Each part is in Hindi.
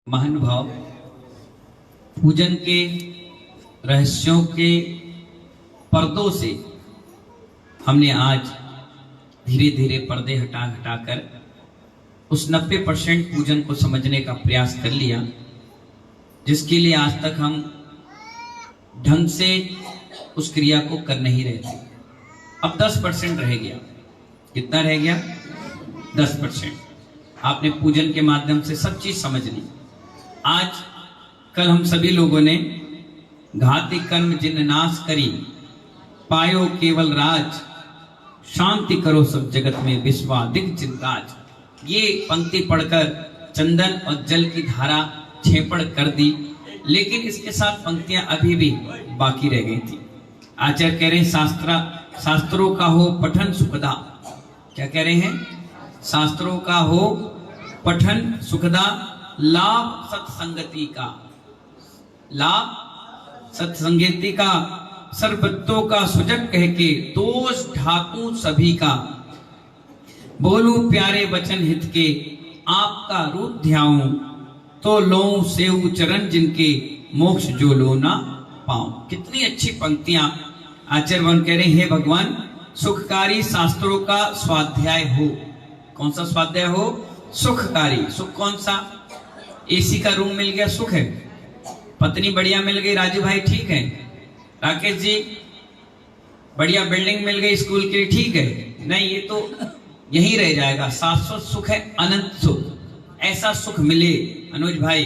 महानुभाव, पूजन के रहस्यों के पर्दों से हमने आज धीरे धीरे पर्दे हटा हटाकर उस 90% पूजन को समझने का प्रयास कर लिया, जिसके लिए आज तक हम ढंग से उस क्रिया को कर नहीं रहे थे। अब 10% रह गया। कितना रह गया? 10%। आपने पूजन के माध्यम से सब चीज समझ ली। आज कल हम सभी लोगों ने घाति कर्म जिन नाश करी, पायो केवल राज, शांति करो सब जगत में विश्वादिक चिंताज, ये पंक्ति पढ़कर चंदन और जल की धारा छेपड़ कर दी। लेकिन इसके साथ पंक्तियां अभी भी बाकी रह गई थी। आचार्य कह रहे हैं शास्त्रों का हो पठन सुखदा। क्या कह रहे हैं? शास्त्रों का हो पठन सुखदा, लाभ सत्संगति का, लाभ सत्संगति का, सर्वत्वों का सुजग कह के दोष ढाकू सभी का, बोलूं प्यारे वचन हित के, आपका रूप ध्याऊं तो लो सेऊ चरण जिनके, मोक्ष जो लो ना पाऊं। कितनी अच्छी पंक्तियां आचार्य वन कह रहे हैं। हे भगवान, सुखकारी शास्त्रों का स्वाध्याय हो। कौन सा स्वाध्याय हो? सुखकारी। सुख कौन सा? एसी का रूम मिल गया, सुख है। पत्नी बढ़िया मिल गई, राजू भाई ठीक है। राकेश जी, बढ़िया बिल्डिंग मिल गई स्कूल के लिए, ठीक है। नहीं, ये तो यही रह जाएगा। शाश्वत सुख है, अनंत सुख। ऐसा सुख मिले अनुज भाई,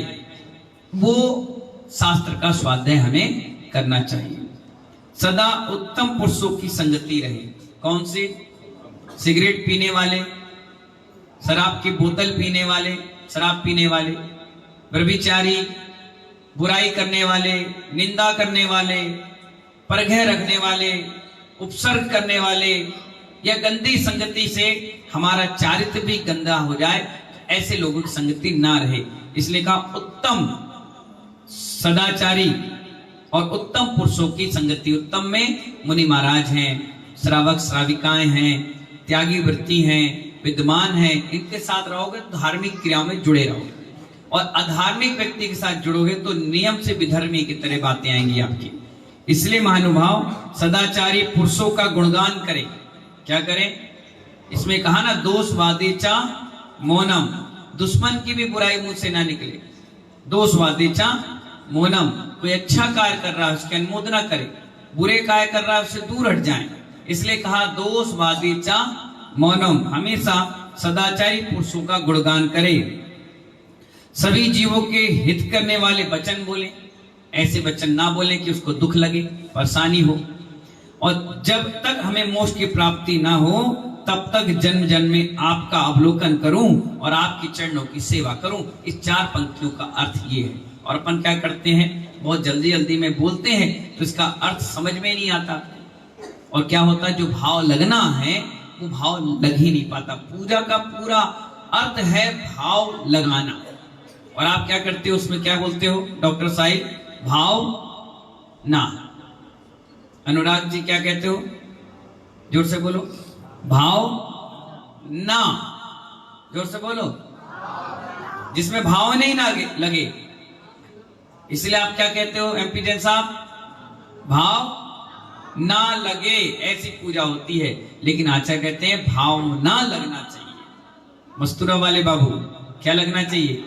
वो शास्त्र का स्वाध्याय हमें करना चाहिए। सदा उत्तम पुरुषों की संगति रहे। कौन से? सिगरेट पीने वाले, शराब की बोतल पीने वाले, शराब पीने वाले, व्यभिचारी, बुराई करने वाले, निंदा करने वाले, परघय रखने वाले, उपसर्ग करने वाले, या गंदी संगति से हमारा चारित्र भी गंदा हो जाए, ऐसे लोगों की संगति ना रहे। इसलिए कहा उत्तम सदाचारी और उत्तम पुरुषों की संगति। उत्तम में मुनि महाराज हैं, श्रावक श्राविकाएं हैं, त्यागी वृत्ति हैं, विद्वान हैं। इनके साथ रहोगे तो धार्मिक क्रियाओं में जुड़े रहोगे, और अधार्मिक व्यक्ति के साथ जुड़ोगे तो नियम से विधर्मी की तरह बातें आएंगी आपकी। इसलिए महानुभाव, सदाचारी पुरुषों का गुणगान करें। क्या करें? इसमें कहा ना, दोष वादेचा मौनम, दुश्मन की भी बुराई मुंह से ना निकले। दोष वादेचा मौनम, कोई अच्छा कार्य कर रहा है उसकी अनुमोदना करे, बुरे कार्य कर रहा है उससे दूर हट जाएं। इसलिए कहा दोष वादेचा मौनम, हमेशा सदाचारी पुरुषों का गुणगान करे। सभी जीवों के हित करने वाले वचन बोले। ऐसे वचन ना बोले कि उसको दुख लगे, परेशानी हो। और जब तक हमें मोक्ष की प्राप्ति ना हो, तब तक जन्म जन्म में आपका अवलोकन करूं और आपकी चरणों की सेवा करूं। इस 4 पंक्तियों का अर्थ ये है। और अपन क्या करते हैं, बहुत जल्दी जल्दी में बोलते हैं तो इसका अर्थ समझ में नहीं आता। और क्या होता है, जो भाव लगना है वो भाव लग ही नहीं पाता। पूजा का पूरा अर्थ है भाव लगाना। और आप क्या करते हो, उसमें क्या बोलते हो डॉक्टर साहिब? भाव ना। अनुराग जी क्या कहते हो? जोर से बोलो। भाव ना। जोर से बोलो। जिसमें भाव नहीं ना लगे, इसलिए आप क्या कहते हो एमपी जैन साहब? भाव ना लगे, ऐसी पूजा होती है। लेकिन आचार्य कहते हैं भाव ना लगना चाहिए। मस्तूरा वाले बाबू, क्या लगना चाहिए?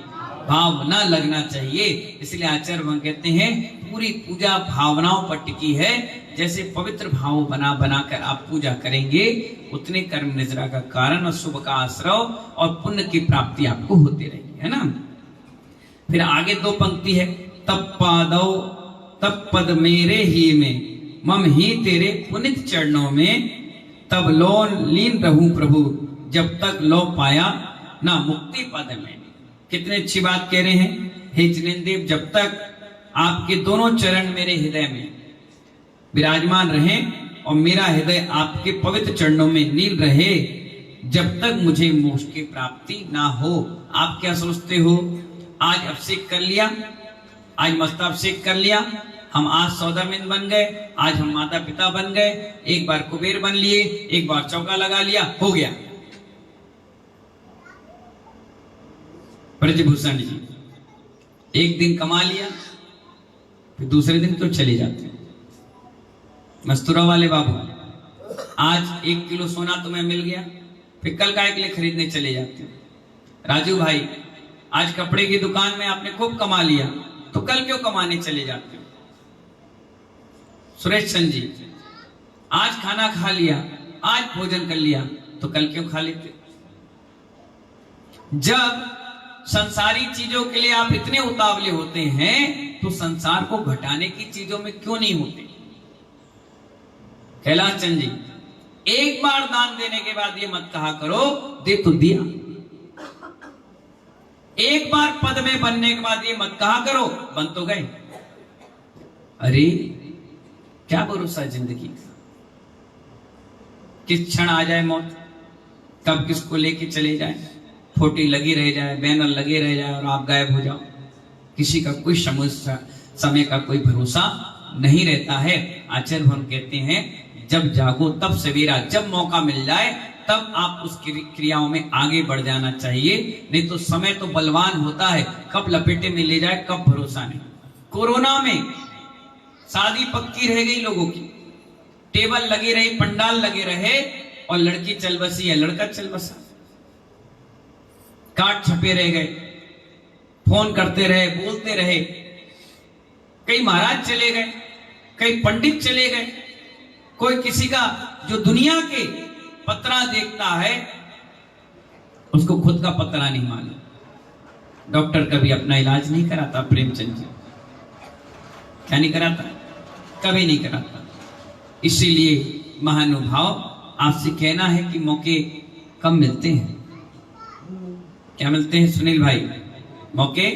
भाव ना लगना चाहिए। इसलिए आचार्य वह कहते हैं पूरी पूजा भावनाओं पर टिकी है। जैसे पवित्र भाव बना बनाकर आप पूजा करेंगे, उतने कर्म निजरा का कारण और शुभ का आश्रव और पुण्य की प्राप्ति आपको होती रहेगी, है ना। फिर आगे 2 पंक्ति है। तब पादो तब पद मेरे ही में, मम ही तेरे पुनित चरणों में, तब लो लीन रहूं प्रभु, जब तक लो पाया ना मुक्ति पद में। कितनी अच्छी बात कह रहे हैं। हे जिनेंद्र, जब तक आपके दोनों चरण मेरे हृदय में विराजमान रहे और मेरा हृदय आपके पवित्र चरणों में लीन रहे, जब तक मुझे मोक्ष की प्राप्ति ना हो। आप क्या सोचते हो? आज अभिषेक कर लिया, आज मस्ताभिषेक कर लिया, हम आज सौदामिंद बन गए, आज हम माता पिता बन गए, एक बार कुबेर बन लिए, एक बार चौका लगा लिया, हो गया। ब्रजभूषण जी, एक दिन कमा लिया, फिर दूसरे दिन तो चले जाते हो। मस्तूरा वाले बाबू, आज 1 किलो सोना तुम्हें मिल गया, फिर कल काय के लिए खरीदने चले जाते हो। राजू भाई, आज कपड़े की दुकान में आपने खूब कमा लिया, तो कल क्यों कमाने चले जाते हो। सुरेश चंद जी, आज खाना खा लिया, आज भोजन कर लिया, तो कल क्यों खा लेते। जब संसारी चीजों के लिए आप इतने उतावले होते हैं, तो संसार को घटाने की चीजों में क्यों नहीं होते। कैलाश चंद जी, एक बार दान देने के बाद ये मत कहा करो दे तो दिया। एक बार पद में बनने के बाद ये मत कहा करो बन तो गए। अरे क्या भरोसा जिंदगी का, किस क्षण आ जाए मौत, कब किसको लेके चले जाए, फोटो लगी रह जाए, बैनर लगे रह जाए और आप गायब हो जाओ। किसी का कोई समय का कोई भरोसा नहीं रहता है। आचार्य भगवान कहते हैं जब जागो तब सवेरा, जब मौका मिल जाए तब आप उस क्रियाओं में आगे बढ़ जाना चाहिए, नहीं तो समय तो बलवान होता है, कब लपेटे में ले जाए कब भरोसा नहीं। कोरोना में शादी पक्की रह गई लोगों की, टेबल लगी रही, पंडाल लगे रहे, और लड़की चल बसी है, लड़का चल बसा, कार्ड छपे रह गए, फोन करते रहे, बोलते रहे, कई महाराज चले गए, कई पंडित चले गए, कोई किसी का जो दुनिया के पत्रा देखता है उसको खुद का पत्रा नहीं मालूम। डॉक्टर कभी अपना इलाज नहीं कराता, प्रेमचंद जी क्या नहीं कराता, कभी नहीं कराता। इसीलिए महानुभाव आपसे कहना है कि मौके कम मिलते हैं। क्या मिलते हैं सुनील भाई, मौके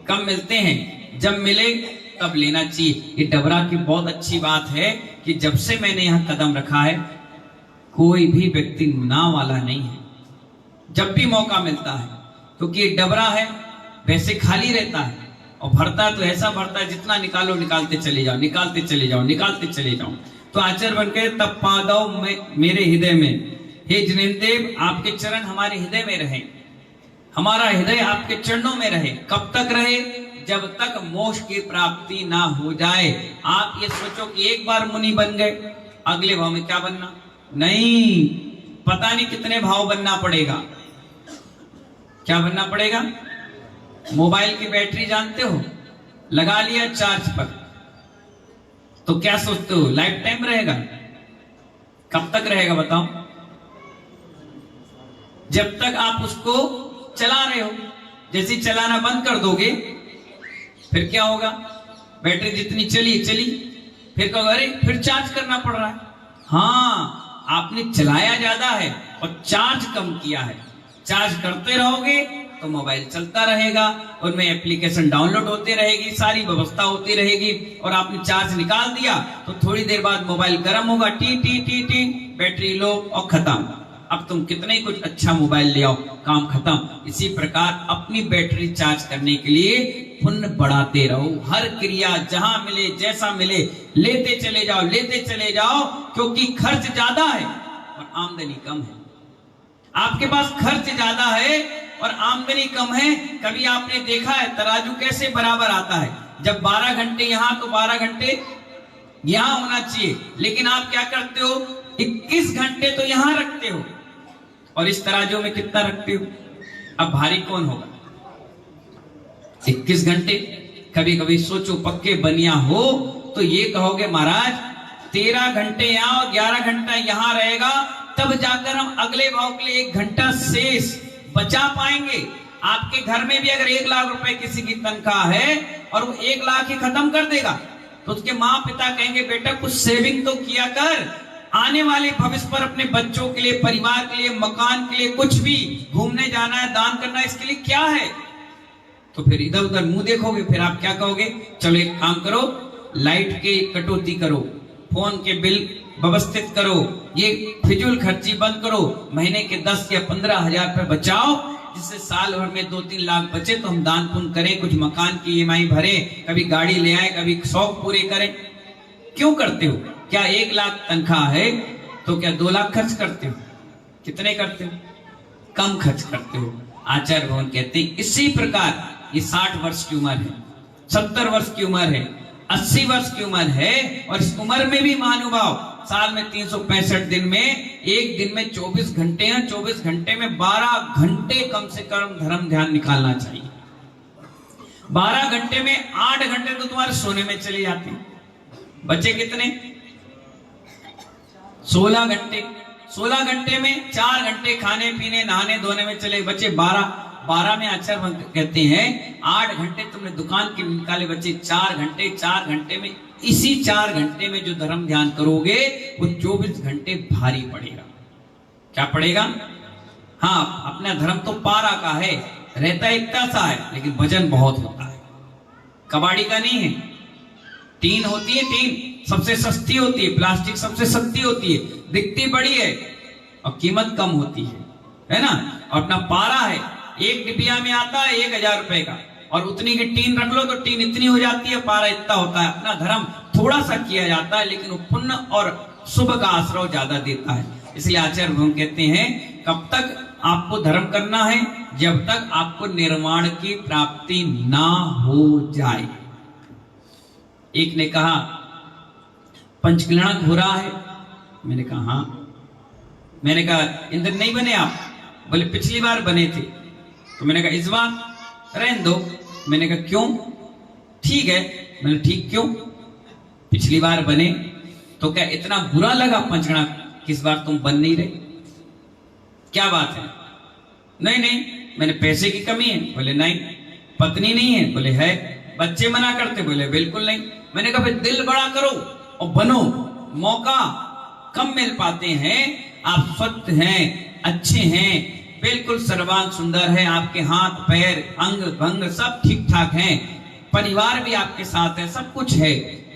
कम मिलते हैं, जब मिले तब लेना चाहिए। ये डबरा की बहुत अच्छी बात है कि जब से मैंने यहाँ कदम रखा है कोई भी व्यक्ति ना वाला नहीं है। जब भी मौका मिलता है, क्योंकि ये डबरा है वैसे खाली रहता है, और भरता तो ऐसा भरता है जितना निकालो निकालते चले जाओ, निकालते चले जाओ, निकालते चले जाओ। तो आचार्य बन के तब पादव मेरे हृदय में, हे जिनेंद्र आपके चरण हमारे हृदय में रहे, हमारा हृदय आपके चरणों में रहे। कब तक रहे, जब तक मोक्ष की प्राप्ति ना हो जाए। आप ये सोचो कि एक बार मुनि बन गए, अगले भाव में क्या बनना, नहीं, पता नहीं कितने भाव बनना पड़ेगा। क्या बनना पड़ेगा, मोबाइल की बैटरी जानते हो, लगा लिया चार्ज पर, तो क्या सोचते हो लाइफ टाइम रहेगा, कब तक रहेगा बताओ। जब तक आप उसको चला रहे हो, जैसे चलाना बंद कर दोगे फिर क्या होगा, बैटरी जितनी चली चली, फिर कहोगे अरे फिर चार्ज करना पड़ रहा है। हाँ, आपने चलाया ज्यादा है और चार्ज कम किया है। चार्ज करते रहोगे तो मोबाइल चलता रहेगा, उनमें एप्लीकेशन डाउनलोड होती रहेगी, सारी व्यवस्था होती रहेगी, और आपने चार्ज निकाल दिया तो थोड़ी देर बाद मोबाइल गर्म होगा, T T T T, battery low और खत्म। अब तुम कितने ही कुछ अच्छा मोबाइल ले आओ, काम खत्म। इसी प्रकार अपनी बैटरी चार्ज करने के लिए पुण्य बढ़ाते रहो। हर क्रिया जहां मिले जैसा मिले लेते चले जाओ, लेते चले जाओ, क्योंकि खर्च ज्यादा है और आमदनी कम है। आपके पास खर्च ज्यादा है और आमदनी कम है। कभी आपने देखा है तराजू कैसे बराबर आता है, जब 12 घंटे यहां तो 12 घंटे यहां होना चाहिए, लेकिन आप क्या करते हो 21 घंटे तो यहां रखते हो और इस तराजू में कितना रखते हो। अब भारी कौन होगा, 21 घंटे। कभी कभी सोचो पक्के बनिया हो तो ये कहोगे महाराज 13 घंटे यहां और 11 घंटा यहां रहेगा, तब जाकर हम अगले भाव के लिए 1 घंटा शेष बचा पाएंगे। आपके घर में भी अगर 1 लाख रुपए किसी की तनख्वाह है और वो 1 लाख ही खत्म कर देगा, तो उसके माँ पिता कहेंगे बेटा कुछ सेविंग तो किया कर, आने वाले भविष्य पर अपने बच्चों के लिए, परिवार के लिए, मकान के लिए, कुछ भी घूमने जाना है, दान करना है, इसके लिए क्या है। तो फिर इधर उधर मुंह देखोगे, फिर आप क्या कहोगे, चलो एक काम करो, लाइट की कटौती करो, फोन के बिल व्यवस्थित करो, ये फिजूल खर्ची बंद करो, महीने के 10 या 15 हजार रुपए बचाओ, जिससे साल भर में 2-3 लाख बचे तो हम दान पुण्य करें, कुछ मकान की EMI भरे, कभी गाड़ी ले आए, कभी शौक पूरे करें। क्यों करते हो? क्या 1 लाख तनख्वाह है तो क्या 2 लाख खर्च करते हो? कितने करते हो? कम खर्च करते हो। आचार्य भगवान कहते हैं इसी प्रकार ये 60 वर्ष की उम्र है, 70 वर्ष की उम्र है, 80 वर्ष की उम्र है, और इस उम्र में भी महानुभाव साल में 365 दिन में एक दिन में 24 घंटे हैं, 24 घंटे में 12 घंटे कम से कम धर्म ध्यान निकालना चाहिए। 12 घंटे में 8 घंटे तो तुम्हारे सोने में चले जाते हैं। बचे कितने? 16 घंटे। 16 घंटे में 4 घंटे खाने पीने नहाने धोने में चले, बचे 12। 12 में आचार्य कहते हैं 8 घंटे तुमने दुकान के निकाले, बचे 4 घंटे। 4 घंटे में इसी 4 घंटे में जो धर्म ध्यान करोगे वो 24 घंटे भारी पड़ेगा। क्या पड़ेगा? हाँ, अपना धर्म तो पारा का है, रहता एकता सा है, लेकिन वजन बहुत होता है। कबाड़ी का नहीं है। टीन होती है, टीन सबसे सस्ती होती है, प्लास्टिक सबसे सस्ती होती है, दिखती बड़ी है और कीमत कम होती है ना। और अपना पारा है, एक डिबिया में आता है 1000 रुपए का, और उतनी की टीन रख लो तो टीन इतनी हो जाती है, पारा इतना होता है। अपना धर्म थोड़ा सा किया जाता है, लेकिन वो पुण्य और शुभ का आश्रय ज्यादा देता है। इसलिए आचार्य भगवान कहते हैं कब तक आपको धर्म करना है? जब तक आपको निर्वाण की प्राप्ति ना हो जाए। एक ने कहा पंचकल्याणक हो रहा है। मैंने कहा हाँ। मैंने कहा इंद्र नहीं बने आप? बोले पिछली बार बने थे। तो मैंने कहा इस बार रहने दो। मैंने कहा क्यों? ठीक है। मैंने ठीक क्यों? पिछली बार बने तो क्या इतना बुरा लगा पंचकल्याणक, किस बार तुम बन नहीं रहे? क्या बात है? नहीं नहीं, मैंने पैसे की कमी है। बोले नहीं। पत्नी नहीं है? बोले है। बच्चे मना करते? बोले बिल्कुल नहीं। मैंने कहा फिर दिल बड़ा करो और बनो। मौका कम मिल पाते हैं। आप स्वस्थ हैं, अच्छे हैं, बिल्कुल सर्वांग सुंदर है, आपके हाथ पैर अंग भंग सब ठीक ठाक हैं, परिवार भी आपके साथ है, सब कुछ है,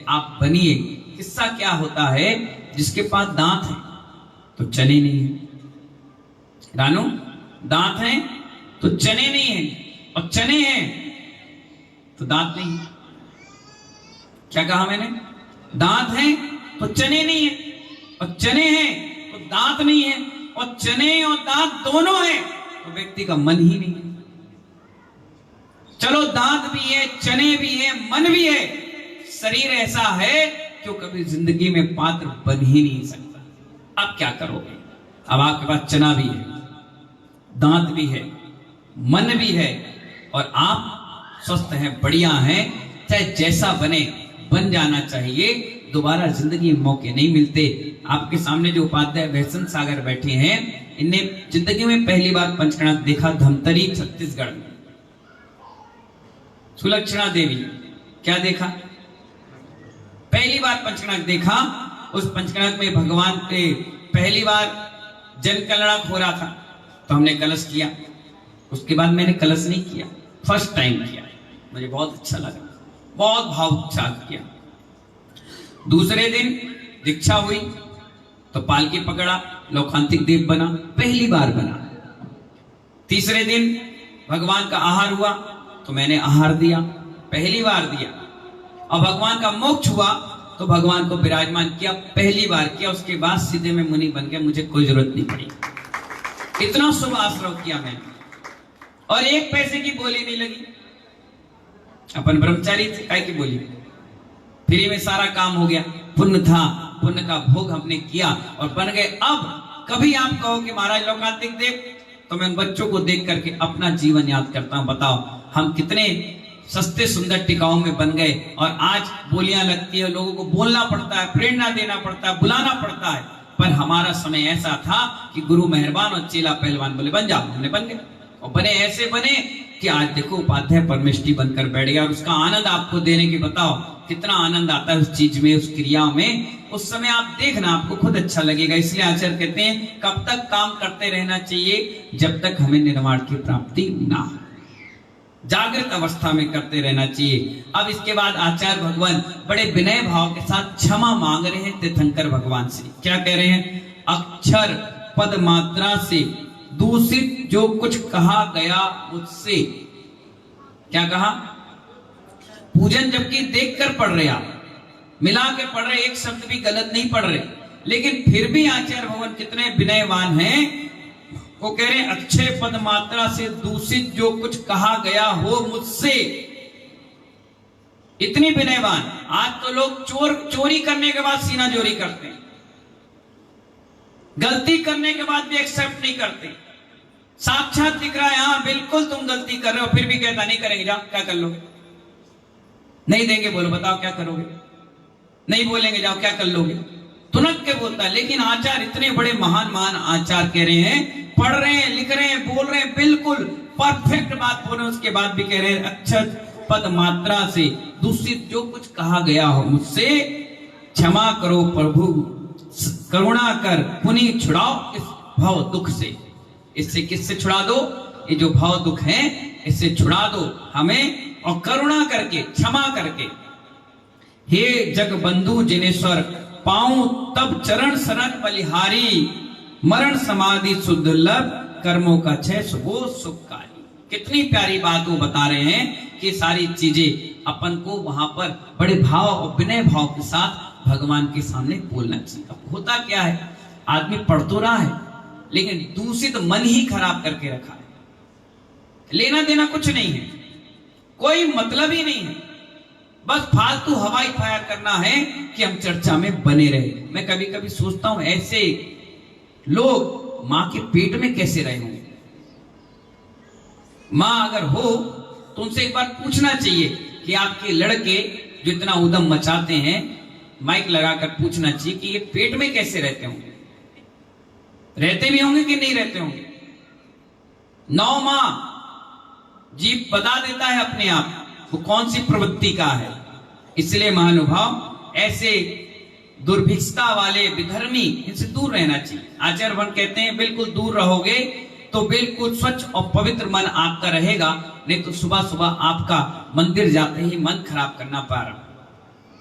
आप बनिए। किस्सा क्या होता है, जिसके पास दांत है तो चने नहीं है। रानू, दांत हैं तो चने नहीं है, और चने हैं तो दांत नहीं है। क्या कहा मैंने? दांत हैं तो चने नहीं है, और चने हैं तो दांत नहीं है, और चने और दांत दोनों हैं तो व्यक्ति का मन ही नहीं है। चलो दांत भी है, चने भी है, मन भी है, शरीर ऐसा है कि वो कभी जिंदगी में पात्र बन ही नहीं सकता। अब क्या करोगे? अब आपके पास चना भी है, दांत भी है, मन भी है, और आप स्वस्थ हैं, बढ़िया हैं, चाहे जैसा बने बन जाना चाहिए। दोबारा जिंदगी में मौके नहीं मिलते। आपके सामने जो उपाध्याय वैष्णव सागर बैठे हैं, इनने जिंदगी में पहली बार पंचकल्याणक देखा धमतरी छत्तीसगढ़ में। सुलक्षणा देवी, क्या देखा? पहली बार पंचकल्याणक देखा। उस पंचकल्याणक में भगवान के पहली बार जन कल्याणक हो रहा था, तो हमने कलश किया। उसके बाद मैंने कलश नहीं किया, फर्स्ट टाइम किया। मुझे बहुत अच्छा लगा, बहुत भावुक किया। दूसरे दिन दीक्षा हुई तो पालकी पकड़ा, लौकांतिक देव बना, पहली बार बना। तीसरे दिन भगवान का आहार हुआ तो मैंने आहार दिया, पहली बार दिया। और भगवान का मोक्ष हुआ तो भगवान को विराजमान किया, पहली बार किया। उसके बाद सीधे में मुनि बन गया, मुझे कोई जरूरत नहीं पड़ी। इतना शुभ आश्रय किया मैंने, और एक पैसे की बोली नहीं लगी। अपन ब्रह्मचारी थे, काय की बोली? फ्री में सारा काम हो गया। पुण्य था, पुण्य का भोग हमने किया और बन गए। अब कभी आप कहो कि महाराज लौकांतिक देव, तो मैं उन बच्चों को देख करके अपना जीवन याद करता हूं। बताओ हम कितने सस्ते सुंदर टिकाऊ में बन गए, और आज बोलियां लगती है, लोगों को बोलना पड़ता है, प्रेरणा देना पड़ता है, बुलाना पड़ता है। पर हमारा समय ऐसा था कि गुरु मेहरबान और चेला पहलवान बोले बन जाओ, हमने बन गए। और बने ऐसे बने कि आज देखो उपाध्याय परमेष्ठी बनकर बैठ गया, और उसका आनंद आपको देने की बताओ कितना आनंद आता है उस चीज में, उस क्रिया में। उस समय आप देखना, आपको खुद अच्छा लगेगा। इसलिए आचार्य कहते हैं कब तक काम करते रहना चाहिए? जब तक हमें निर्वाण की प्राप्ति ना हो। जागृत अवस्था में करते रहना चाहिए। अब इसके बाद आचार्य भगवान बड़े विनय भाव के साथ क्षमा मांग रहे हैं तीर्थंकर भगवान से। क्या कह रहे हैं? अक्षर पद मात्रा से दूषित जो कुछ कहा गया मुझसे। क्या कहा? पूजन जबकि देखकर पढ़ रहे, आप मिला के पढ़ रहे, एक शब्द भी गलत नहीं पढ़ रहे, लेकिन फिर भी आचार्य भगवान कितने विनयवान हैं। वो कह रहे हैं अक्षय पद मात्रा से दूषित जो कुछ कहा गया हो मुझसे, इतनी विनयवान। आज तो लोग चोरी करने के बाद सीना जोरी करते हैं, गलती करने के बाद भी एक्सेप्ट नहीं करते। साक्षात दिख रहा है हाँ बिल्कुल तुम गलती कर रहे हो, फिर भी कहता नहीं करेंगे, जाओ क्या कर लोगे, नहीं देंगे, बोलो बताओ क्या करोगे, नहीं बोलेंगे जाओ क्या कर लोगे, तुरंत के बोलता है। लेकिन आचार्य इतने बड़े महान महान आचार्य कह रहे हैं, पढ़ रहे हैं, लिख रहे हैं, बोल रहे हैं, बिल्कुल परफेक्ट बात बोल रहे हैं, उसके बाद भी कह रहे हैं अक्षत पद मात्रा से दूषित जो कुछ कहा गया हो मुझसे क्षमा करो प्रभु, करुणा कर पुनीत छुड़ाओ इस भव दुख से। इससे किससे छुड़ा दो, ये जो भव दुख है इससे छुड़ा दो हमें, और करुणा करके क्षमा करके। हे जग बंधु जिनेश्वर पाऊं तब चरण शरण बलिहारी, मरण समाधि सुदुर्लभ कर्मों का क्षय वो सुखकारी। कितनी प्यारी बात वो बता रहे हैं कि सारी चीजें अपन को वहां पर बड़े भाव और विनय भाव के साथ भगवान के सामने बोलना चाहिए। अब होता क्या है, आदमी पढ़ तो रहा है लेकिन दूषित मन ही खराब करके रखा है, लेना देना कुछ नहीं है, कोई मतलब ही नहीं है, बस फालतू हवाई फायर करना है कि हम चर्चा में बने रहे। मैं कभी कभी सोचता हूं ऐसे लोग मां के पेट में कैसे रहे होंगे। मां अगर हो तो उनसे एक बार पूछना चाहिए कि आपके लड़के जो इतना उदम मचाते हैं, माइक लगाकर पूछना चाहिए कि ये पेट में कैसे रहते होंगे, रहते भी होंगे कि नहीं रहते होंगे। 9 माह जीव बता देता है अपने आप वो कौन सी प्रवृत्ति का है। इसलिए महानुभाव ऐसे दुर्भिक्षता वाले विधर्मी इनसे दूर रहना चाहिए। आचार्य वन कहते हैं बिल्कुल दूर रहोगे तो बिल्कुल स्वच्छ और पवित्र मन आपका रहेगा, नहीं तो सुबह सुबह आपका मंदिर जाते ही मन खराब करना प्रारंभ,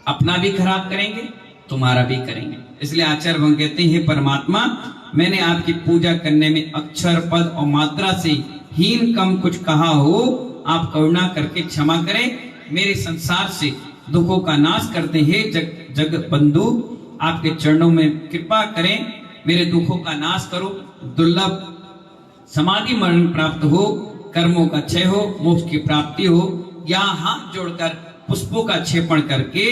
अपना भी खराब करेंगे तुम्हारा भी करेंगे। इसलिए आचार्य वन कहते हैं हे परमात्मा, मैंने आपकी पूजा करने में अक्षर पद और मात्रा से हीन कम कुछ कहा हो, आप करुणा करके क्षमा करें, मेरे संसार से दुखों का नाश करते हैं। जग बंधु आपके चरणों में कृपा करें, मेरे दुखों का नाश करो, दुर्लभ समाधि मरण प्राप्त हो, कर्मों का क्षय हो, मोक्ष की प्राप्ति हो। यहाँ हाथ जोड़कर पुष्पों का क्षेपण करके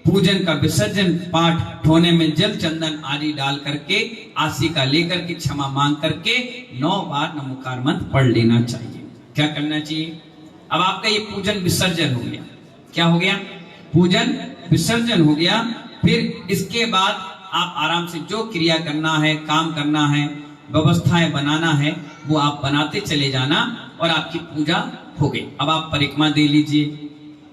पूजन का विसर्जन, पाठ ठोने में जल चंदन आदि डाल करके आसिका लेकर के क्षमा मांग करके 9 बार नमोकार मंत्र पढ़ लेना चाहिए। क्या करना चाहिए, अब आपका ये पूजन विसर्जन हो गया। क्या हो गया, पूजन विसर्जन हो गया। फिर इसके बाद आप आराम से जो क्रिया करना है, काम करना है, व्यवस्थाएं बनाना है, वो आप बनाते चले जाना और आपकी पूजा हो गई। अब आप परिक्रमा दे लीजिए,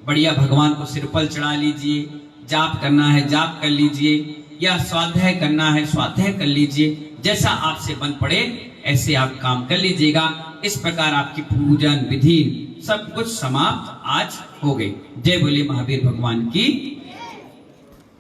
बढ़िया भगवान को सिर पर चढ़ा लीजिए, जाप करना है जाप कर लीजिए, या स्वाध्याय करना है स्वाध्याय कर लीजिए, जैसा आपसे बन पड़े ऐसे आप काम कर लीजिएगा। इस प्रकार आपकी पूजन विधि सब कुछ समाप्त आज हो गई। जय बोले महावीर भगवान की।